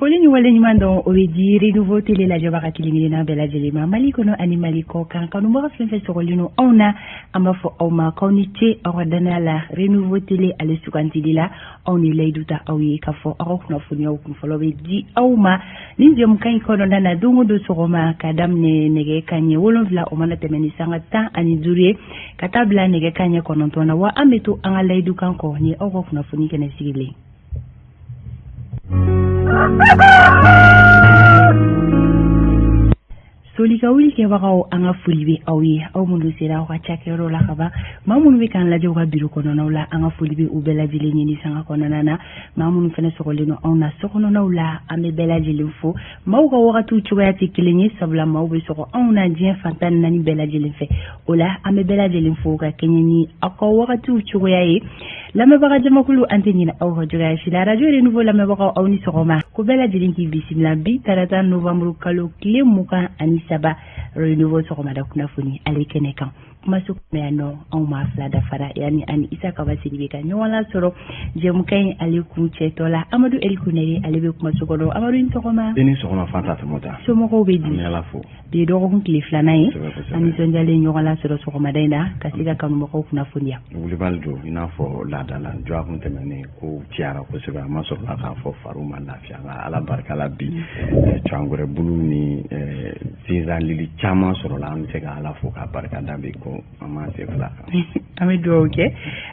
Foleni waleni mando oedi renouveau télé la jabaka kilimina bela jelima malikono animaliko kan kanu mo raflen fe sokolino ona amafo awma kaunite awadana la renouveau télé ale sukantidila awni layduta awi kafo arokna funya ukun folobe di awma ninjom kan kono nana dungo do sogoma kadamne nege kanye wolonvla omana temeni sangata ani dure katabla nege kanye konontona wa ameto anga laydu kanko ni arokna funi kene sigile Solika wili ke wakaw anga fulibe awi aw mundu sera wa chakero la kaba mamun wi kan la joga biru kono nawla anga fulibe u bela jile ni sanga kono nana mamun fene sokolino awna sokono nawla ame bela jile fo mawga wakatu chuya tikilinyi sabla mawbe soko awna jien fantan nani bela jile fe ola ame bela jile fo ka kenyani akwa wakatu chuya yi lame baga jama kulu antenina aw hojoga shi la radio renouveau lame baga awni sokoma ko bela jile ki bisimla bi tarata novembre kalo kle muka ani saba renouveau sokoma da kuna funi ale kene kan kuma su me no on ma fla da fara yani ani isa ka basiri be kan wala soro je mu kay ale ku chetola amadou el kunere ale be kuma sokodo amadou sokoma deni sokoma fanta mota so mo ko be di ala fo be do ko kli flana yi ani so njale wala soro sokoma dayna kasika kan mo ko kuna funi ya wuli baldo ina fo la dala jwa kun temene ko tiara ko seba ma so la ka fo faruma la fia ala barka la bi changore bulu ni zizan lili chama soro la an tega ala fo ka barka dambe ko mama se fla ami do ke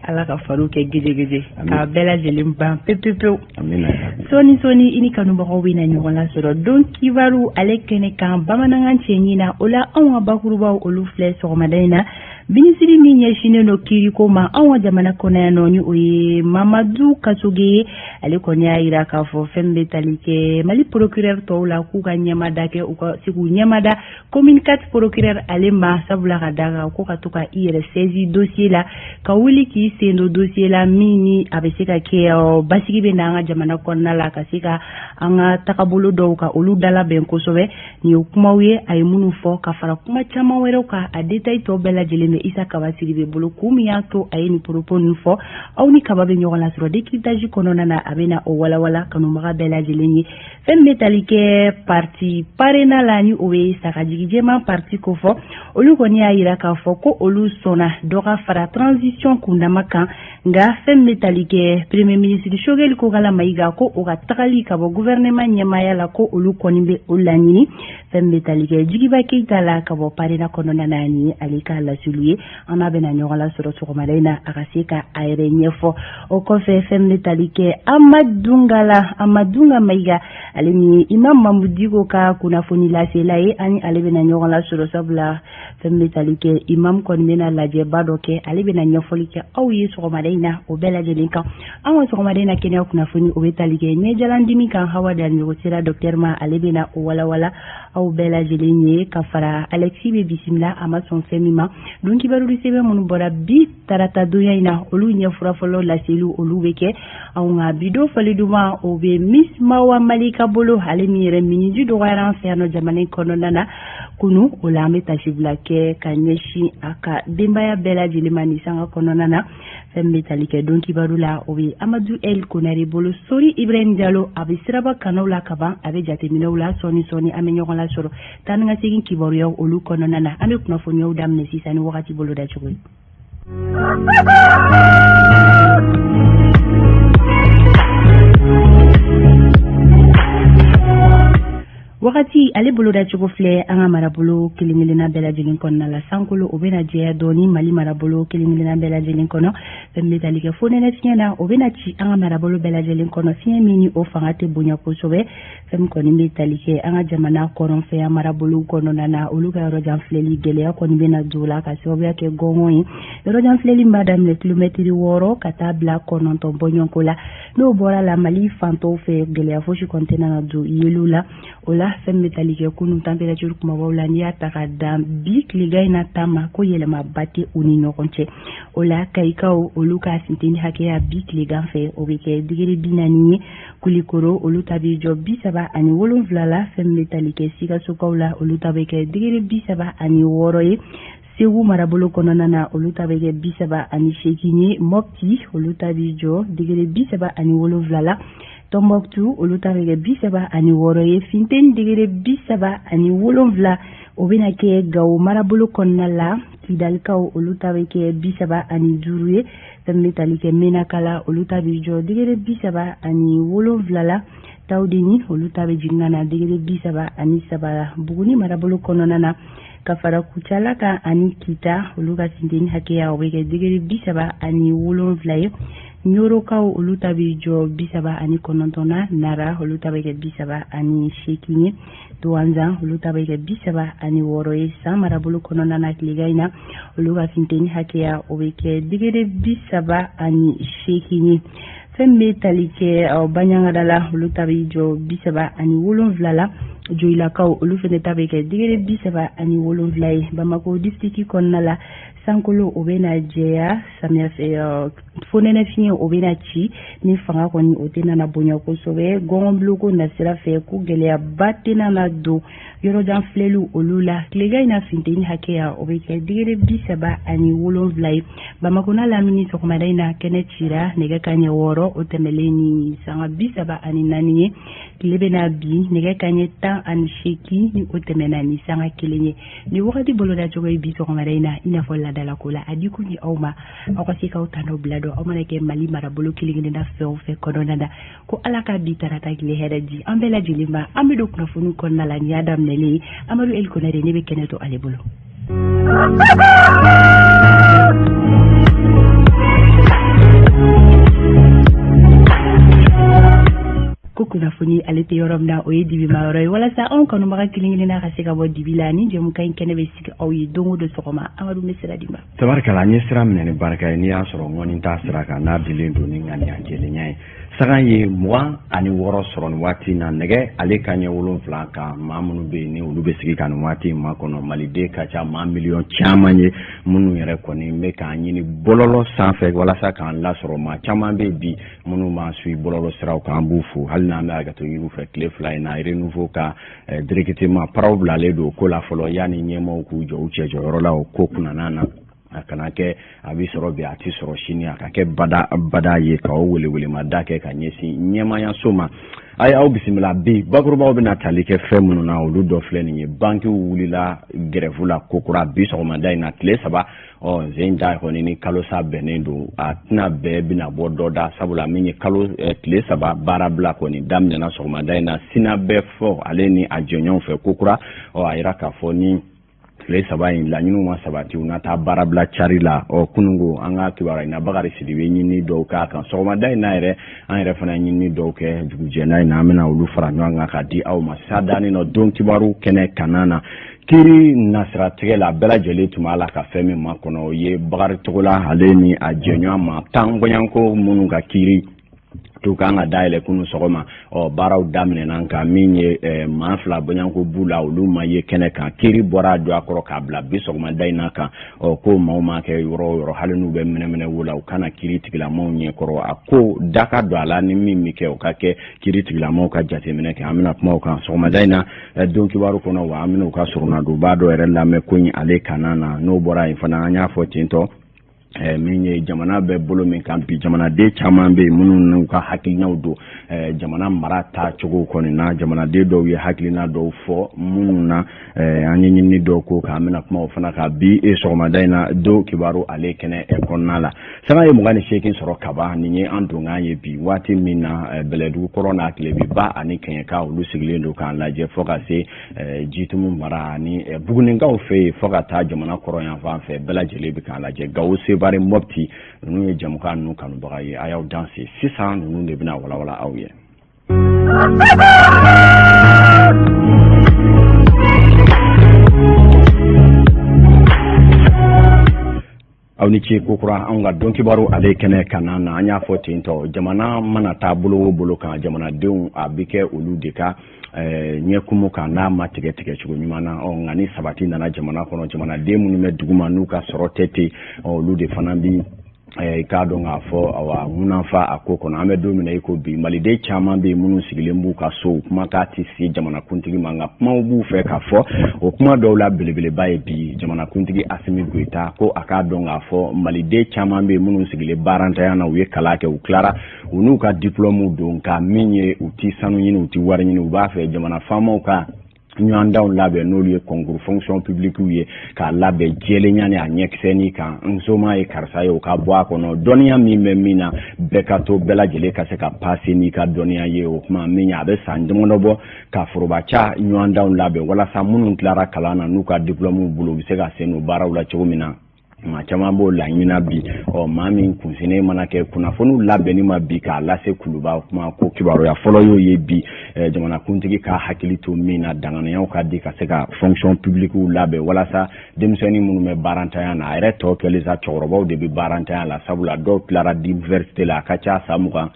ala ka faru ke gije ka bela jelim ban pepepe amina soni ini kanu ba ko wina ni wala soro donc kivaru ale kene kan bamanangan chenyina ola anwa bakuruba olu fle so madaina binisiri ni nyeshine no kiriko ma anwa jamana kona no ni oye Mamadou Kasuge ale konya ira ka fo fembe talike mali procureur to la ku ga nyamada ke u ko siku nyamada commune 4 procureur ale ma sabula ga daga ko ka tuka ire saisi dossier la ka wuli ki sendo dossier la mini abeseka ke basigi be na jamana kona la kasika anga takabulu do ka olu dala ben ko sobe ni kuma wiye ay munu fo ka fara kuma chama wero ka a detail to bela jeleme isa ka basigi be bulu kumya to ay ni propose fo aw ni kababe nyola soro décryptage kono nana abena o wala kanu maga bela jeleni fembe talike parti parena la ni owe sakajigi jema parti ko fo olu koni ayira ka fo ko olu sona doga fara transition kundamaka nga fembe talike premier ministre Shogel ko gala maiga ko o ga takali ka bo gouvernement nyamaya la ko olu koni be olanyini fembe talike jigiba keita la ka bo parena kono nana ni alika la suluye anabena nyola soro soro malaina akasika ayre nyefo o ko fe fembe talike amadunga maiga alini imam mamudigo ka kuna foni la selaye ani alebena nyola soro sabla fembe talike imam kon mena la je badoke alebena nyofolike aw yi soro malaina o bela jelinka aw soro malaina kenya kuna foni o betalike ne jalandimi kan hawa da nyogo sira docteur ma alebena o wala aw bela jelinye kafara alexi be bisimla ama son femima donc ibaru risebe monu bora bi tarata duyaina olu nyefura folo la selu olu beke aw nga bido faliduma o be miss mawa malika bolo halemi remini du do waran ferno jamane kono nana kunu olame tashibla ke kanyeshi aka dembaya bela jilimani sanga kono nana fembe talike donc ibarula o be amadou el konari bolo sori ibrahim diallo abisiraba kanola kaba abe jate minawla soni amenyo la soro tananga sigin kibaru yaw olu kono nana ame kuna fo nyaw damne sisani wakati bolo da chugo wakati ale bolo da chugo fle anga marabolo kilingilina bela jelin kono la sankolo obena je doni mali marabolo kilingilina bela jelin kono fembe talike fonene tiena obena chi anga marabolo bela jelin kono fien mini o fangate bunya ko sobe fem koni mbe talike anga jamana koron fe marabolo kono nana oluga rojan fleli gele koni bena dula ka sobe ke gongoyi rojan fleli madam le kilometri woro katabla kono to bonyon kola no bora la mali fanto fe gele afoshi kontena na du yelula ola fembe talike kunu temperature kuma wala ni ataka dam bik ligaina tama ko yelema bate uni nokonche ola kaikao oluka sintini hake ya bik liganfe obike digiri binani kulikoro oluta bijo bisaba ani wolon vlala fembe talike sika sokaula oluta beke digiri bisaba ani woroye Sewu marabolo kononana oluta bege bisaba ani shekini mopti oluta bijo digere bisaba ani wolo vlala Tombouctou olu ta bɛ kɛ 36 ye. Finteni degere 37 o bɛna kɛ Gao marabolo kɔnɔna la. Kidalikaw olu ta bɛ kɛ 35 ye. Fɛn bɛ tali kɛ Menakala olu ta bɛ jɔ degere 37 la. Taudini olu ta bɛ jigin na degere 33 la. Buguni marabolo kɔnɔna na ka fara Kucalaka ani Kita olu ka finteni hakɛya o bɛ kɛ degere 37 ye. Nyorokaw olu ta bɛ jɔ 39 na. Nara olu ta bɛ kɛ 38 ye. Douanzan olu ta bɛ kɛ 36 ye. San marabolo kɔnɔna na tilega in na olu ka finteni hakɛya o bɛ kɛ degere 38 ye. Fɛn bɛ tali kɛ Baɲangada la olu ta bɛ jɔ 37 la. Joilakaw olu fɛnɛ ta bɛ kɛ degere 37 ye. Bamako district kɔnɔna la Sankolo o bɛ na jɛya samiya fɛ fonɛnɛ fiɲɛ o bɛ na ci ni fanga kɔni o tɛ nana bonya kosɛbɛ. Gɔngɔnbiloko nasira fɛ ko gɛlɛyaba tɛ nana don yɔrɔjan filɛliw olu la. Tilega in na finteni hakɛya o bɛ kɛ degere 37 ye. Bamako n'a lamini sɔgɔmada in na kɛnɛ cira nɛgɛ kanɲɛ 6 o tɛmɛlen ni sanga 34 ye. Tile bɛna bi nɛgɛ kanɲɛ 18 ni o tɛmɛna ni sanga 1 ye. Ni wagati boloda cogo ye bi sɔgɔmada in na i n'a fɔ ladala ko la a di kun di aw ma aw ka se k'aw tano bila dɔn aw mana kɛ Mali marabolo kelen-kelen na fɛn o fɛn kɔnɔna na ko Ala ka bi tarata tile hɛrɛ di an bɛɛ lajɛlen ma. An bɛ don kunnafoni kɔnɔna la ni y'a daminɛlen ye. Amadu El Konare ne bɛ kɛnɛ to ale bolo. Ko kunnafoni ale tɛ yɔrɔ min na o ye dibi ma yɔrɔ ye walasa anw kanubaga kelen-kelen na ka se ka bɔ dibi la ni jɛmukan in kɛnɛ bɛ sigi aw ye don o don sɔgɔma. Amadu bɛ sira di ma. Tabarikala n ye sira minɛ ni barika ye n'i y'a sɔrɔ ŋɔni t'a sira kan n'a dilen don ni ŋaniya jɛlenya ye. Sagan ye 26 sɔrɔ nin waati na nɛgɛ ale kanɲɛ 7 kan maa minnu bɛ yen ni olu bɛ sigi ka nin waati in makɔnɔ maliden ka ca maa miliyɔn caman ye minnu yɛrɛ kɔni bɛ k'an ɲini bɔlɔlɔ sanfɛ walasa k'an lasɔrɔ maa caman bɛ bi minnu b'an suit bɔlɔlɔ siraw kan an b'u fo hali n'an bɛ hakɛto ɲini u fɛ tile 2 in na renouveau ka directement paraw bilalen don ko la fɔlɔ yanni ɲɛmaaw k'u jɔ u cɛ jɔyɔrɔ la o ko kunana na. A kana kɛ a bɛ sɔrɔ bi a tɛ sɔrɔ sini a ka kɛ bada ye ka o welewelemada kɛ ka ɲɛsin ɲɛmaayaso ma. A ye aw bisimila bi bakurubaw bɛna tali kɛ fɛn minnu na olu dɔ filɛ nin ye bankiw wulila grève la kokura bi sɔgɔmada in na tile 3 zen da kɔni ni kalosa bɛnnen don a tɛna bɛɛ bɛna bɔ dɔ da sabula min ye tile 3 baara bila kɔni daminɛna sɔgɔmada in na sina bɛɛ fɔ ale ni a jɔnɲɔgɔnw fɛ kokura a yira k'a fɔ ni tile 3 in laɲiniw ma sabati u na taa baara bila cari la kunungo an ka kibaruya in na Bakari Sidibe ɲini dɔw k'a kan sɔgɔmada in na yɛrɛ an yɛrɛ fana ɲini dɔw kɛ dugujɛna in na an bɛna olu fara ɲɔgɔn kan ka di aw ma sadani nɔ don kibaru kɛnɛ kanan na kiri nasiratigɛ la bɛɛ lajɛlen tun b'a la ka fɛn min ma kɔnɔ o ye Bakari Togola ale ni a jɛɲɔgɔn ma tan bɔɲanko minnu ka kiri to kan ka dayɛlɛ kunu sɔgɔma baaraw daminɛna ka min ye maa 2 bɔɲanko b'u la olu ma ye kɛnɛ kan kiri bɔra don a kɔrɔ k'a bila bi sɔgɔmada in na kan ko maaw ma kɛ yɔrɔ o yɔrɔ hali n'u bɛ minɛminɛ wo la u kana kiri tigilamaaw ɲɛkɔrɔ a ko da ka don a la ni min bɛ kɛ o ka kɛ kiri tigilamaaw ka jateminɛ kɛ an bɛna kuma o kan sɔgɔmada in na don kibaru kɔnɔ wa an bɛna u ka surunna don b'a dɔ yɛrɛ lamɛn ko in ale kanan na n'o bɔra yen fana an y'a fɔ tentɔ min ye jamana bɛ bolo min kan bi jamanaden caman bɛ yen minnu n'u ka hakilinaw don jamana mara ta cogo kɔni na jamanaden dɔw ye hakilina dɔw fɔ minnu na an ye ɲinini dɔw ko k'an bɛna kuma o fana ka bi sɔgɔmada in na do kibaru ale kɛnɛ kɔnɔna la sanga ye 28 sɔrɔ kaban nin ye an donkan ye bi waati min na Bɛlɛdugu kɔrɔ n'a Tilebinba ani Kɛɲɛka olu sigilen don k'an lajɛ fɔ ka se Jitumu mara ani Bugunikaw fɛ yen fɔ ka taa jamana kɔrɔ yan fan fɛ bɛɛ lajɛlen bɛ k'an lajɛ Gawo Sebare Mopti ninnu ye jamukan ninnu kanubaga ye a y'aw danse sisan ninnu de bɛna walawala aw ye. aw ni ce kokura an ka don kibaru ale kɛnɛ kanan na an y'a fɔ tentɔ jamana mana taa bolo o bolo kan jamanadenw a bɛ kɛ olu de ka ɲɛkumu kan n'a ma tigɛ cogo ɲuman na nka ni sabati nana jamana kɔnɔ jamanaden minnu bɛ duguma n'u ka sɔrɔ tɛ ten olu de fana bi k'a dɔn k'a fɔ awa munanfa a ko kɔnɔ an bɛ don min na i ko bi maliden caman bɛ yen minnu sigilen b'u ka so kuma k'a tɛ se jamanakuntigi ma nka kumaw b'u fɛ k'a fɔ o kuma dɔw la belebeleba ye bi jamanakuntigi Asimi Goita ko a k'a dɔn k'a fɔ maliden caman bɛ yen minnu sigilen baarantanya na u ye kalan kɛ u tilara u n'u ka diplôme don ka min ye u ti sanu ɲini u ti wari ɲini u b'a fɛ jamana faamaw ka ɲɔgɔndanw labɛn n'olu ye concours fonction publique ye k'a labɛn jɛlenya ni a ɲɛkisɛni kan nsoma ye karisa ye o ka bɔ a kɔnɔ dɔnniya min bɛ min na bɛɛ ka to bɛɛ lajɛlen ka se ka passe n'i ka dɔnniya ye o kuma min a bɛ san damadɔ bɔ ka forobaca ɲɔgɔndanw labɛn walasa minnu tilara kalan na n'u ka diplôme bolo u bɛ se ka se n'u baaraw la cogo min na maa caman b'o laɲina bi maa min kunsinen mana kɛ kunnafoniw labɛnni ma bi k'a lase kuluba kuma ko kibaruya fɔlɔ y'o ye bi jamanakuntigi ka hakili to min na danganiyaw ka di ka se ka fonction publique labɛn walasa denmisɛnnin minnu bɛ baarantanya na a yɛrɛ tɔ kɛlen sa cɛkɔrɔbaw de bɛ baarantanya la sabula dɔw tilara d'université la a ka ca san 20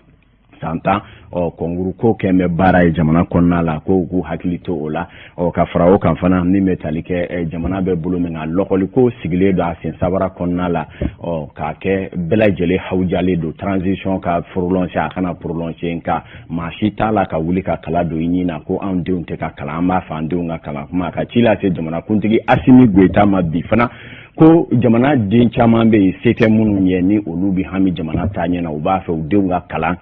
san 10 kɔnkuru ko kɛn bɛ baara ye jamana kɔnɔna la ko k'u hakili to o la ka fara o kan fana min bɛ tali kɛ jamana bɛ bolo min na lɔgɔli ko sigilen don a sen sabara kɔnɔna la k'a kɛ bɛɛ lajɛlen hawujalen don transition ka prolonge a kana prolonge nka maa si t'a la ka wuli ka kala don i ɲin na ko anw denw tɛ ka kalan an b'a fɔ an denw ka kalan kuma a ka ci lase jamanakuntigi Asimi Goita ma bi fana ko jamana den caman bɛ yen se tɛ minnu ye ni olu bɛ hami jamana taa ɲɛ na u b'a fɛ u denw ka kalan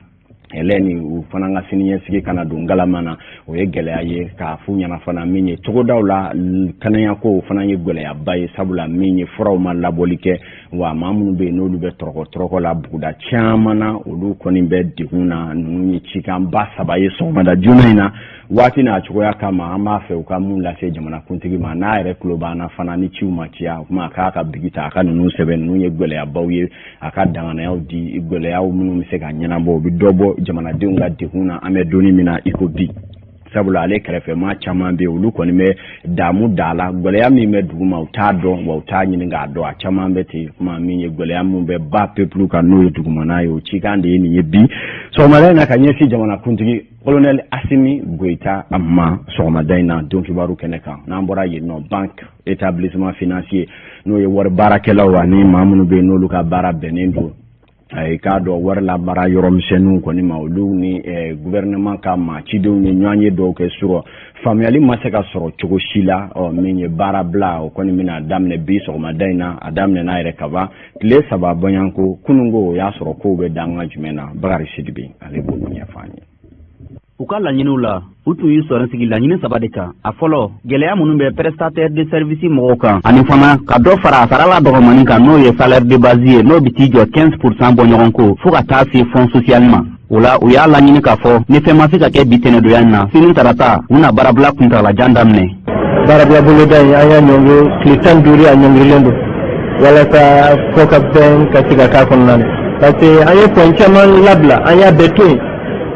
eleni u fana ka siniɲɛsigi kana don galama na o ye gɛlɛya ye k'a f'u ɲɛna fana min ye cogodaw la kanaya ko fana ye gɛlɛyaba ye sabula min ye furaw ma labɔli kɛ wa maa minnu bɛ yen n'olu bɛ tɔrɔkɔ la buguda caman na olu kɔni bɛ degun na ninnu ye cikanba 3 ye sɔgɔmada joona in na waati n'a cogoya kama an b'a fɛ u ka mun lase jamanakuntigi ma n'a yɛrɛ tulo b'an fana ni ciw ma ciya o kuma a k'a ka bigi ta a ka ninnu sɛbɛn ninnu ye gɛlɛyabaw ye a ka danganayaw di gɛlɛyaw minnu bɛ se ka ɲɛnabɔ u bɛ dɔ bɔ jamanadenw ka degun na an bɛ donni min na i ko bi sabula ale kɛrɛfɛmaa caman bɛ olu kɔni bɛ damu da la gɛlɛya min bɛ dugu ma u t'a dɔn wa u t'a ɲini k'a dɔn a caman bɛ ten kuma min ye gɛlɛya min bɛ ba peuple kan n'o ye dugumana ye o cikan de ye nin ye bi sɔgɔmada in na ka ɲɛsin jamanakuntigi colonel Asimi Goita ma sɔgɔmada in na don kibaru kɛnɛ kan n'an bɔra yen nɔ banque établissement financier n'o ye wari baarakɛlaw ani maa minnu bɛ yen n'olu ka baara bɛnnen don k'a dɔn wari la baara yɔrɔ misɛnninw kɔni ma olu ni gouvernement ka maa cidenw ni ɲɔgɔn ye dɔw kɛ sɔrɔ faamuyali ma se ka sɔrɔ cogo si la min ye baara bila o kɔni bɛna daminɛ bi sɔgɔmada in na a daminɛna yɛrɛ kaban tile 3 bɔɲanko kununko o y'a sɔrɔ kow bɛ danga jumɛn na Bakari Sidibe ale b'o ɲɛfɔ an ye. U ka laɲiniw la u tun y'u sɔrɔ sigi laɲini 3 de kan a fɔlɔ gɛlɛya minnu bɛ prestataire de service mɔgɔw kan ani fana ka dɔ fara sarala dɔgɔmanin kan n'o ye salaire de base ye n'o bɛ t'i jɔ 15% bɔ ɲɔgɔn ko fo ka taa se fond social ma o la u y'a laɲini k'a fɔ ni fɛn ma se ka kɛ bi tɛnɛdonya in na sini tarata u na baarabila kuntagalajan daminɛ. Baarabila boloda in an y'a ɲɔngiri tile 15 a ɲɔngirilen don walasa ko ka fɛn ka se ka k'a kɔnɔna na parce que an ye point caman labila an y'a bɛɛ to yen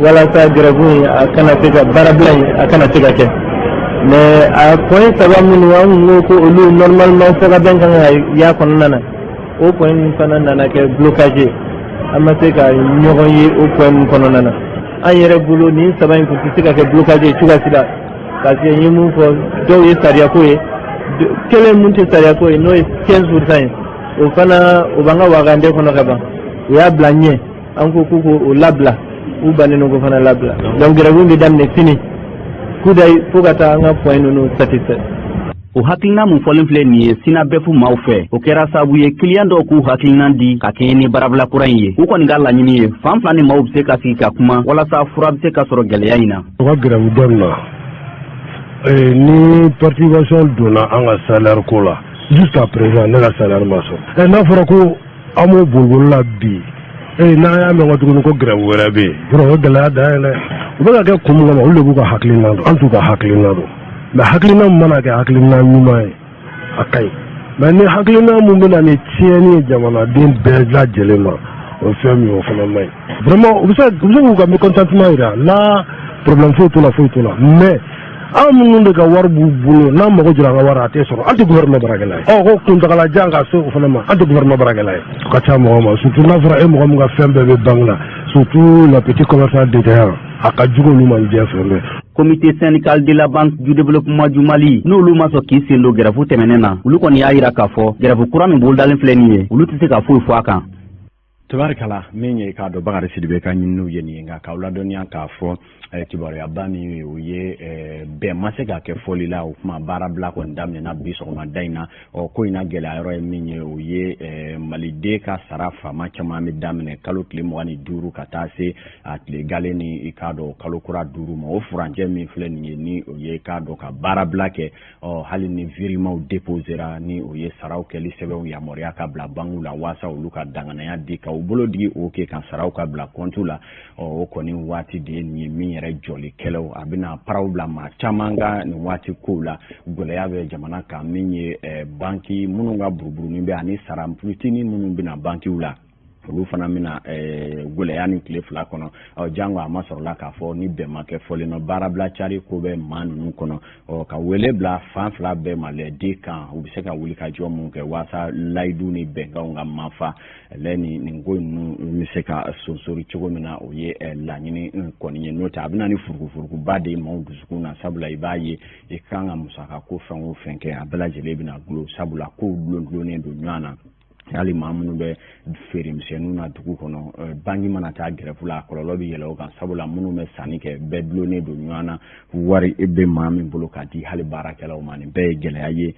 walasa grève a kana se ka baarabila in a kana se ka kɛ mais a point 3 minnu an ko ko olu normalement fo ka bɛn kan ka y'a kɔnɔna na o point fana nana kɛ blocage an ma se ka ɲɔgɔn ye o point min kɔnɔna na an yɛrɛ bolo nin 3 in kun tɛ se ka kɛ blocage cogoya si la parce que n ye mun fɔ dɔw ye sariyako ye kelen mun tɛ sariyako ye n'o ye 15% ye o fana o b'an ka wagande kɔnɔ ka ban o y'a bila ɲɛ an ko k'u o labila u bannen ko fana labila donc grève bɛ daminɛ sini kudayi fo ka taa an ka point ninnu satisfait. O hakilina mun fɔlen filɛ nin ye sina bɛɛ fu maaw fɛ o kɛra sababu ye client dɔw k'u hakilina di ka kɛɲɛ ni baarabila kura in ye u kɔni ka laɲini ye fan fila ni maaw bɛ se ka sigi ka kuma walasa fura bɛ se ka sɔrɔ gɛlɛya in na. U ka grève daminɛ ni participation donna an ka salaire ko la jusqu'à présent ne ka salaire ma sɔrɔ n'a fɔra ko an b'o boliboli la bi n'a y'a mɛn tuguni ko grève wɛrɛ bɛ yen o gɛlɛya dan ye dɛ u bɛ ka kɛ kun min kama olu de b'u ka hakilina dɔn an t'u ka hakilina dɔn mais hakilina min mana kɛ hakilina ɲuman ye a ka ɲi mais ni hakilina min bɛna ni tiɲɛni ye jamanaden bɛɛ lajɛlen ma o ye fɛn min ye o fana man ɲi vraiment u bɛ se k'u ka mécontentement jira la problème foyi t'o la mais an minnu de ka wari b'u bolo n'an mago jɔra an ka wari a tɛ sɔrɔ an tɛ gouvernement baarakɛla ye ko kuntagalajan ka se o fana ma an tɛ gouvernement baarakɛla ye o ka ca mɔgɔ ma surtout n'a fɔra e mɔgɔ min ka fɛn bɛɛ bɛ banque la surtout la petite commerçant détaillant a ka jugu olu ma diɲɛ fɛn bɛɛ. Comité syndical de la banque du développement du Mali n'olu ma sɔn k'i sen don grève tɛmɛnen na olu kɔni y'a jira k'a fɔ grève kura min bolo dalen filɛ nin ye olu tɛ se ka foyi fɔ a kan. tabarikala min ye k'a dɔn Bakari Sidibe ka ɲininiw ye nin ye nka k'aw ladɔnniya k'a fɔ kibaruyaba min o ye bɛn ma se ka kɛ fɔli la o kuma baarabila kɔni daminɛna bi sɔgɔmada in na ko in na gɛlɛya yɔrɔ ye min ye o ye maliden ka sara faama caman bɛ daminɛ kalo tile 25 ka taa se a tile gale ni i k'a dɔn kalo kura 5 ma o furancɛ min filɛ nin ye ni o ye k'a dɔn ka baarabila kɛ hali ni virimaw déposera ni o ye saraw kɛli sɛbɛnw yamaruya ka bila banku la waasa olu ka danganaya di ka u bolo digi o kɛ ka saraw ka bila compte la o kɔni waati de ye nin ye min yɛrɛ jɔlikɛlaw a bɛna paraw bila maa caman ka nin waati kow la gɛlɛya bɛ jamana kan min ye banki minnu ka buruburunin bɛ ani sara fitinin minnu bɛna bankiw la olu fana bɛna gɛlɛya ni tile 2 kɔnɔ jango a ma sɔrɔla k'a fɔ ni bɛn ma kɛ fɔlen nɔ baarabila cari ko bɛ maa ninnu kɔnɔ ka wele bila fan 2 bɛɛ ma lɛden kan u bɛ se ka wuli ka jɔ mun kɛ waasa layidu ni bɛnkanw ka mafa nin ko ninnu bɛ se ka sonsori cogo min na o ye laɲini kɔni ye n'o tɛ a bɛna ni furugufuruguba de ye maaw dusukun na sabula i b'a ye i kan ka musaka ko fɛn o fɛn kɛ a bɛɛ lajɛlen bɛna gulo sabula kow dulondulonnen don ɲɔgɔn na hali maa minnu bɛ feere misɛnninw na dugu kɔnɔ banki mana taa gɛrɛfu la kɔlɔlɔ bɛ yɛlɛ o kan sabula minnu bɛ sanni kɛ bɛɛ dulonnen don ɲɔgɔn na wari bɛ maa min bolo ka di hali baarakɛlaw ma nin bɛɛ ye gɛlɛya ye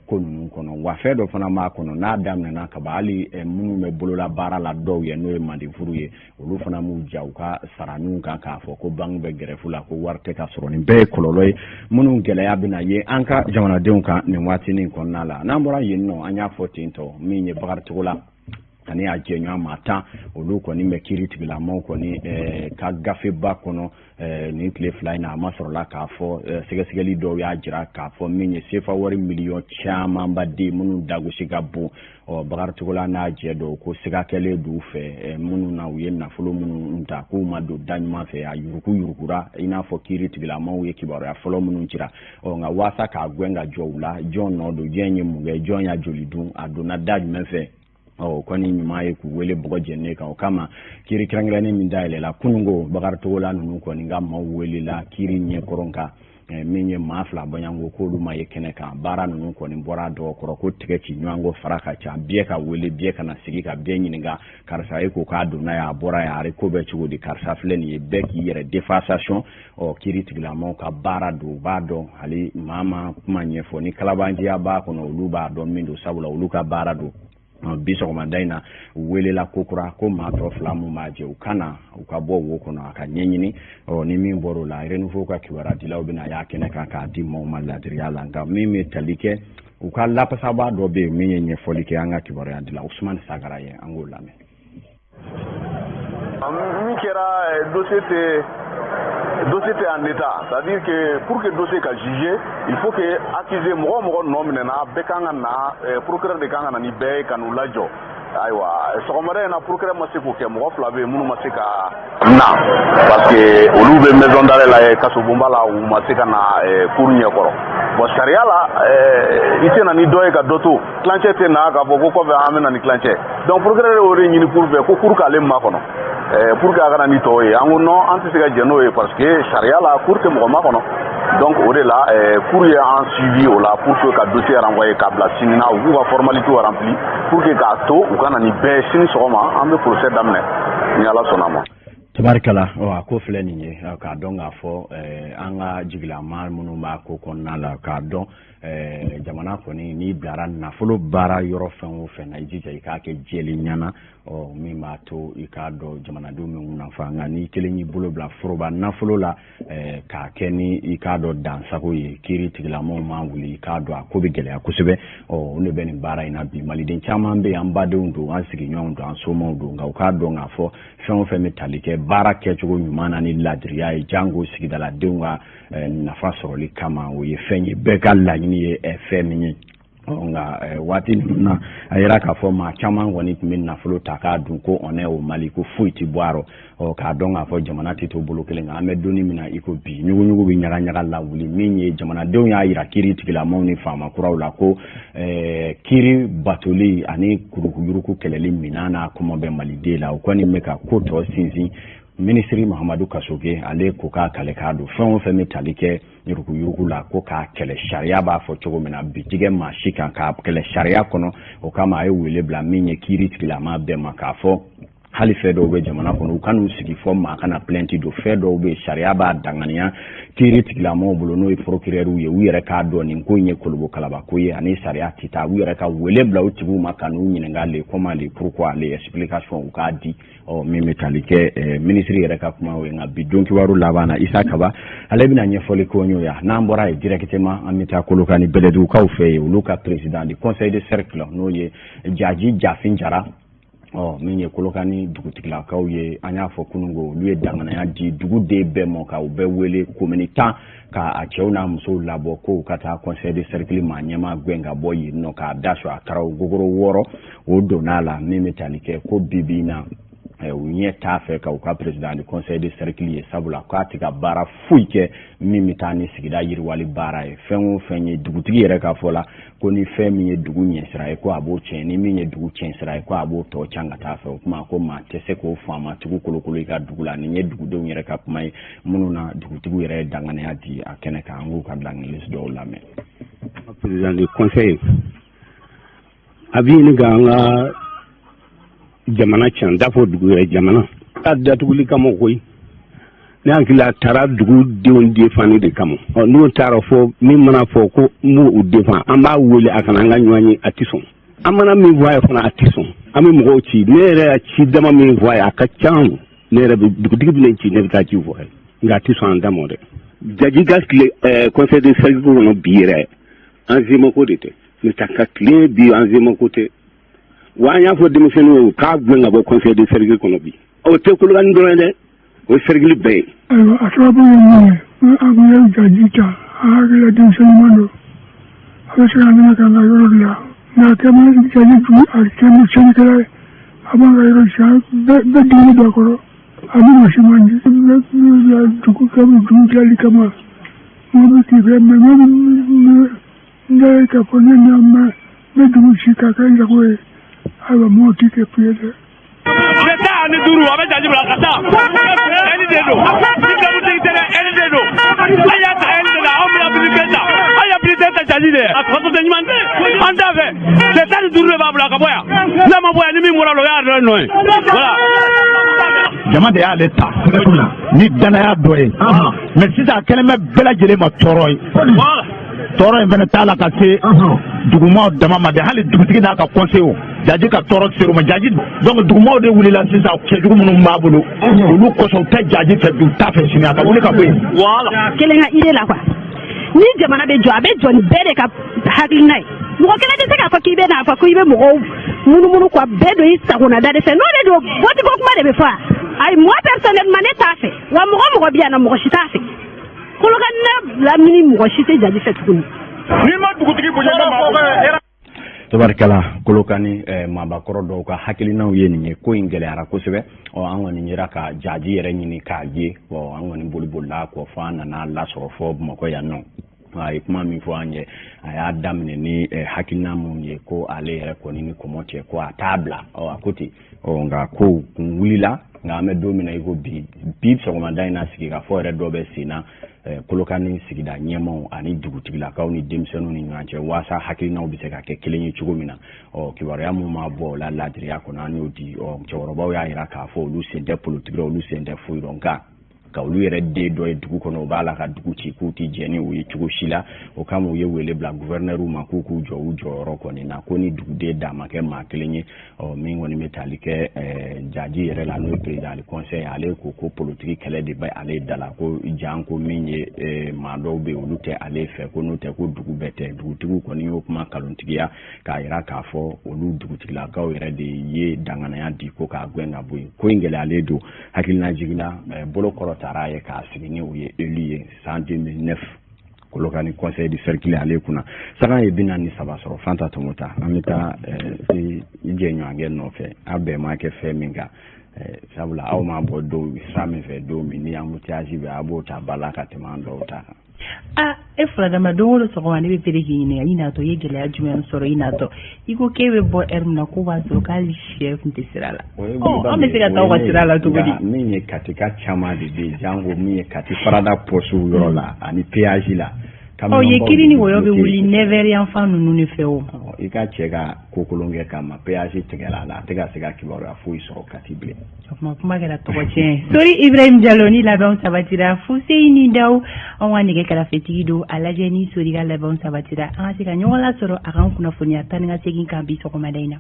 ko ninnu kɔnɔ wa fɛn dɔ fana b'a kɔnɔ n'a daminɛna kaba hali minnu bɛ bolola baara la dɔw ye n'o ye mandefuru ye olu fana m'u ja u ka saraninw kan k'a fɔ ko banki bɛ gɛrɛfu la ko wari tɛ ka sɔrɔ nin bɛɛ ye kɔlɔlɔ ye minnu gɛlɛya bɛna ye an ka jamanadenw kan nin waatinin kɔnɔna la n'an bɔra yen nɔ an y'a fɔ ten tɔ min ye Bakari Togola ani a jɛɲɔgɔn maa 10 olu kɔni bɛ kiiri tigilamaw kɔni ka gafeba kɔnɔ nin tile 2 in na a ma sɔrɔla k'a fɔ sɛgɛsɛgɛli dɔw y'a jira k'a fɔ min ye sefa wari miliyɔn camanba de minnu dagosi ka bon Bakari Togola n'a jɛ dɔw ko siga kɛlen d'u fɛ minnu na u ye nafolo minnu ta k'u ma don da ɲuman fɛ a yurugura i n'a fɔ kiiri tigilamaw ye kibaruya fɔlɔ minnu cira nka waasa k'a gɛn ka jɔ u la jɔn nɔ don jɔn ye mun kɛ jɔn y'a joli dun a donna da jumɛn fɛ kɔni ɲuman ye k'u wele bɔgɔ jɛnnen kan o kama kiiri kɛrɛnkɛrɛnnen min dayɛlɛla kunungo Bakari Togola ninnu kɔni ka maaw welela kiiri ɲɛkɔrɔ kan min ye maa 2 bɔɲango k'olu ma ye kɛnɛ kan baara ninnu kɔni bɔra dɔw kɔrɔ ko tigɛ ci ɲɔgɔngo fara ka ca biyɛ ka wele biyɛ kana sigi ka biyɛ ɲininka karisa e ko k'a donna yan a bɔra yan ari ko bɛ cogo di karisa filɛ nin ye bɛɛ k'i yɛrɛ défasation kiiri tigilamaw ka baara don u b'a dɔn hali maa ma kuma ɲɛfɔ ni kalabanjiya b'a kɔnɔ olu b'a dɔn min don sabula olu ka baara don bi sɔgɔmada in na u welela kokura ko maa tɔ 2 mun b'a jɛ u kana u ka bɔ wo kɔnɔ a ka ɲɛɲini ni min bɔr'o la renouveau ka kibaruya dilaw bɛna y'a kɛnɛ kan k'a di maaw ma ladiriya la nka min bɛ tali kɛ u ka lapasaba dɔ bɛ yen min ye ɲɛfɔli kɛ an ka kibaruya dila Usumani Sagara ye an k'o lamɛn. Min kɛra dossier tɛ en état, c'est-à-dire que pour que dossier ka juger il faut que accusé mɔgɔ nɔ minɛna bɛɛ kan ka na procureur de kan ka na ni bɛɛ ye ka n'u lajɔ ayiwa sɔgɔmada in na procureur ma se k'o kɛ mɔgɔ 2 bɛ yen minnu ma se ka na parce que olu bɛ maison d'arrêt la kasobonba la u ma se ka na cour ɲɛkɔrɔ bon sariya la i tɛ na ni dɔ ye ka dɔ to tilancɛ tɛ na k'a fɔ ko kɔfɛ an bɛ na ni tilancɛ donc procureur y'o de ɲini cour fɛ ko cour k'ale makɔnɔ pour que a kana ni tɔw ye an ko non an tɛ se ka jɛ n'o ye parce que sariya la cour tɛ mɔgɔ makɔnɔ donc o de la cour ye an suivi o la pour que ka dossier renvoyer k'a bila sini na u b'u ka formalité rempli pour que k'a to u kana nin bɛɛ sini sɔgɔma an bɛ procès daminɛ ni Ala sɔnna ma. Tabarikala a ko filɛ nin ye k'a dɔn k'a fɔ an ka jigilama minnu b'a ko kɔnɔna la k'a dɔn jamana kɔni n'i bilara nafolo baara yɔrɔ fɛn o fɛn na i jija i k'a kɛ jɛlen ɲɛna min b'a to i k'a dɔn jamanadenw bɛ nafa nka n'i kelen y'i bolo bila foroba nafolo la k'a kɛ ni i k'a dɔn dansago ye kiiri tigilamaw ma wuli i k'a dɔn a ko bɛ gɛlɛya kosɛbɛ o de bɛ nin baara in na bi maliden caman bɛ yen an badenw don an sigiɲɔgɔnw don an somɔgɔw don nka u k'a dɔn k'a fɔ fɛn o fɛn bɛ tali kɛ baara kɛcogo ɲuman na ni ladiriya ye jango sigidaladenw ka nafa sɔrɔli kama o ye fɛn ye bɛɛ ka laɲini ye fɛn min ye nka waati ninnu na a yɛrɛ k'a fɔ maa caman kɔni tun bɛ nafolo ta k'a dun ko on est au Mali ko foyi tɛ bɔ a rɔ k'a dɔn k'a fɔ jamana tɛ to bolo kelen kan an bɛ donni min na i ko bi ɲuguɲugu bɛ ɲagaɲaga lawuli min ye jamanadenw y'a jira kiiri tigilamaw ni faamakuraw la ko kiiri batoli ani kurukuyuruku kɛlɛli minan n'a kɔmɔ bɛ maliden la o kɔni bɛ ka ko tɔ sinsin minisiri Mahamadu Kasoge ale ko k'a kale k'a don fɛn o fɛn bɛ tali kɛ yuruguyurugu la ko k'a kɛlɛ sariya b'a fɔ cogo min na bi tigɛ maa si kan k'a kɛlɛ sariya kɔnɔ o kama a ye wele bila min ye kiiri tigilama bɛɛ ma k'a fɔ hali fɛ dɔw bɛ jamana kɔnɔ u kan'u sigi fɔ maa kana plainte do fɛ dɔw bɛ sariya b'a danganiya kiiri tigilamɔgɔw bolo n'o ye procureur ye u yɛrɛ k'a dɔn nin ko in ye kolobo kalaba ko ye ani sariya tɛ taa u yɛrɛ ka wele bila u tigiw ma ka n'u ɲininka le comment le pourquoi le explication u k'a di min bɛ tali kɛ ministre yɛrɛ ka kuma o ye nka bi don kibaru laban na Isa Kaba ale bɛna ɲɛfɔli k'o ɲɛ ya n'an bɔra ye directement an bɛ taa Kolokani Bɛlɛdugukaw fɛ yen olu ka président du conseil de cercle n'o ye Jaji Jafin Jara min ye Kolokani dugutigilakaw ye an y'a fɔ kunungo olu ye danganaya di duguden bɛɛ mɔ ka u bɛɛ wele commune 10 ka a cɛw n'a musow labɔ ko ka taa conseil de cercle ma ɲɛma gɛn ka bɔ yen nɔ k'a da sɔ a karaw gogoro 6 o donn'a la min bɛ tali kɛ ko bibi na u ɲɛ t'a fɛ ka u ka président du conseil de cercle ye sabula k'a tɛ ka baara foyi kɛ min bɛ taa ni sigida yiriwali baara ye fɛn o fɛn ye dugutigi yɛrɛ ka fɔ la ko ni fɛn min ye dugu ɲɛsira ye ko a b'o tiɲɛ ni min ye dugu tiɲɛsira ye ko a b'o tɔ can ka taa fɛ o kuma ko maa tɛ se k'o faama tugu kolokolo i ka dugu la nin ye dugudenw yɛrɛ ka kuma ye minnu na dugutigiw yɛrɛ ye danganiya di a kɛnɛ kan an k'u ka langilisi dɔw lamɛn. président du conseil a bɛ ɲini ka an ka jamana can dafo dugu yɛrɛ jamana a datuguli kama koyi ne hakili a taara dugudenw defani de kama n'o taara fɔ min mana fɔ ko n b'o u defan an b'a wele a kana an ka ɲɔgɔn ye a tɛ sɔn an mana min fɔ a ye fana a tɛ sɔn an bɛ mɔgɔw ci ne yɛrɛ y'a ci dama min fɔ a ye a ka can ne yɛrɛ dugutigi bɛ ne ci ne bɛ taa ci fɔ a ye nka a tɛ sɔn an dama dɛ jaji ka tile conseil de service kɔnɔ bi yɛrɛ an zemako de tɛ ne ta ka tile bi an zemako tɛ wa an y'a fɔ denmisɛnninw ye k'a gɛn ka bɔ conseil de service kɔnɔ bi o tɛ Kolokani dɔrɔn dɛ o cercle bɛɛ ye. ayiwa a sababu ye min ye ni a kun ye jaji ta a hakilila denmisɛnninman don a bɛ se ka nɛmɛ ka n ka yɔrɔ dilan nka a kɛ man jaji tugu a kɛ ni sɛnɛkɛla ye a b'an ka yɔrɔ sisan bɛɛ dumuni don a kɔrɔ a bɛ mɔsi man di bɛ dugu kama dugu dilanli kama n bɛ k'i fɛ mɛ n ye k'a fɔ ne na mɛ n bɛ dugu si k'a kɛ n sago ye ayiwa mɔgɔw tɛ kɛ fiye dɛ. L'État ani duuru a bɛ jaji bila ka taa ɛni de don ni kabutigi tɛ dɛ ɛni de don an y'a ta ɛni de la anw bɛna bilisi ta an y'a bilisi ta jaji de a faso tɛ ɲuman tɛ an t'a fɛ l'État ni duuru de b'a bila ka bɔ yan n'a ma bɔ yan ni min bɔra la o y'a yɛrɛ nɔ ye voilà. jama de y'ale ta ni danaya dɔ ye mɛ sisan a kɛlen bɛ bɛɛ lajɛlen ma tɔɔrɔ ye tɔɔrɔ in fana t'a la ka se dugumaw dama ma de hali dugutigi n'a ka conseil jaji ka tɔɔrɔ ser'u ma jaji donc dugumaw de wulila sisan cɛjugu minnu b'a bolo olu kosɔn u tɛ jaji fɛ bi u t'a fɛ sini a ka wuli ka bɔ yen. kelen ka idée la quoi ni jamana bɛ jɔ a bɛ jɔ ni bɛɛ de ka hakilina ye mɔgɔ kelen tɛ se k'a fɔ k'i bɛ n'a fɔ ko i bɛ mɔgɔw munumunu quoi bɛɛ don i sagona da de fɛ n'o de don vote ko kuma de bɛ fɔ ayi moi personnellement ne t'a fɛ wa mɔgɔ mɔgɔ bɛ yan na mɔgɔ si t'a fɛ. Kolokani lamini mɔgɔ si tɛ jaji fɛ tuguni. N'i ma dugutigi bonya ka maa tabarikala Kolokani maabakɔrɔ dɔw ka hakilinaw ye nin ye ko in gɛlɛyara kosɛbɛ an kɔni yera ka jaji yɛrɛ ɲini k'a ye an kɔni bolibolila kɔ fɔ an nana lasɔrɔ fɔ Bamakɔ yan nɔ a ye kuma min fɔ an ye a y'a daminɛ ni hakilina minnu ye ko ale yɛrɛ kɔni ni kɔmɔ cɛ ko a t'a bila a ko ten nka ko kun wulila nka an bɛ don min na i ko bi sɔgɔmada in na sigi ka fɔ yɛrɛ dɔ bɛ sen na Kolokani sigida ɲɛmaw ani dugutigilakaw ni denmisɛnninw ni ɲɔgɔn cɛ waasa hakilinaw bɛ se ka kɛ kelen ye cogo min na kibaruya mun ma bɔ o la ladiriya kɔnɔ an y'o di cɛkɔrɔbaw y'a jira k'a fɔ olu sen tɛ politique la olu sen tɛ foyi dɔn nka ka olu yɛrɛ den dɔ ye dugu kɔnɔ u b'a la ka dugu ci k'u tɛ jɛ ni o ye cogo si la o kama u ye wele bila gouverneur ma k'u k'u jɔ u jɔyɔrɔ kɔni na ko ni duguden da ma kɛ maa kelen ye min kɔni bɛ tali kɛ jaji yɛrɛ la n'o ye président du conseil ale ko ko politique kɛlɛ de bɛ ale da la ko jan ko min ye maa dɔw bɛ olu tɛ ale fɛ ko n'o tɛ ko dugu bɛɛ tɛ dugutigiw kɔni y'o kuma kalontigiya k'a jira k'a fɔ olu dugutigilakaw yɛrɛ de ye danganaya di ko k'a gɛn ka bɔ yen ko in gɛlɛyalen don hakilina jiginna bolo kɔrɔ taara ye k'a sigi ni o ye élu ye san 2009 Kolokani conseil du cercle ale kunna sanga ye 43 sɔrɔ Fanta Tomota an bɛ taa i jɛɲɔgɔnkɛ nɔfɛ a bɛɛ ma kɛ fɛn min kan sabula aw ma bɔ don sira min fɛ don min ni embouteillage bɛ a b'o ta ba la ka tɛmɛ an dɔw ta kan. E furadama don o don sɔgɔma ne bɛ pere k'i ɲininka i natɔ i ye gɛlɛya jumɛn sɔrɔ i natɔ i ko k'e bɛ bɔ heure min na k'o b'a sɔrɔ k'hali sɛ tun tɛ sira la an bɛ se ka taa aw ka sira la cogo di. min ye katika caman de bɛ yen jango min ye kati farada poste yɔrɔ la ani péage la ye kiri ni woyo be wuli never yan fa nunu ne fɛ o i ka cɛ ka kokolon kɛ kama péage tigɛla la a tɛ ka se ka kibaruya foyi sɔrɔ kati bilen kuma kɛra tɔgɔ tiɲɛ sori Ibrahim Diallo ni labɛnw sabatira Fuseyini Daw an ka nɛgɛ kɛrɛfɛtigi don a lajɛ ni sori ka labɛnw sabatira an ka se ka ɲɔgɔn lasɔrɔ a kan kunnafoniya 10 ka segin kan bi sɔgɔmada in na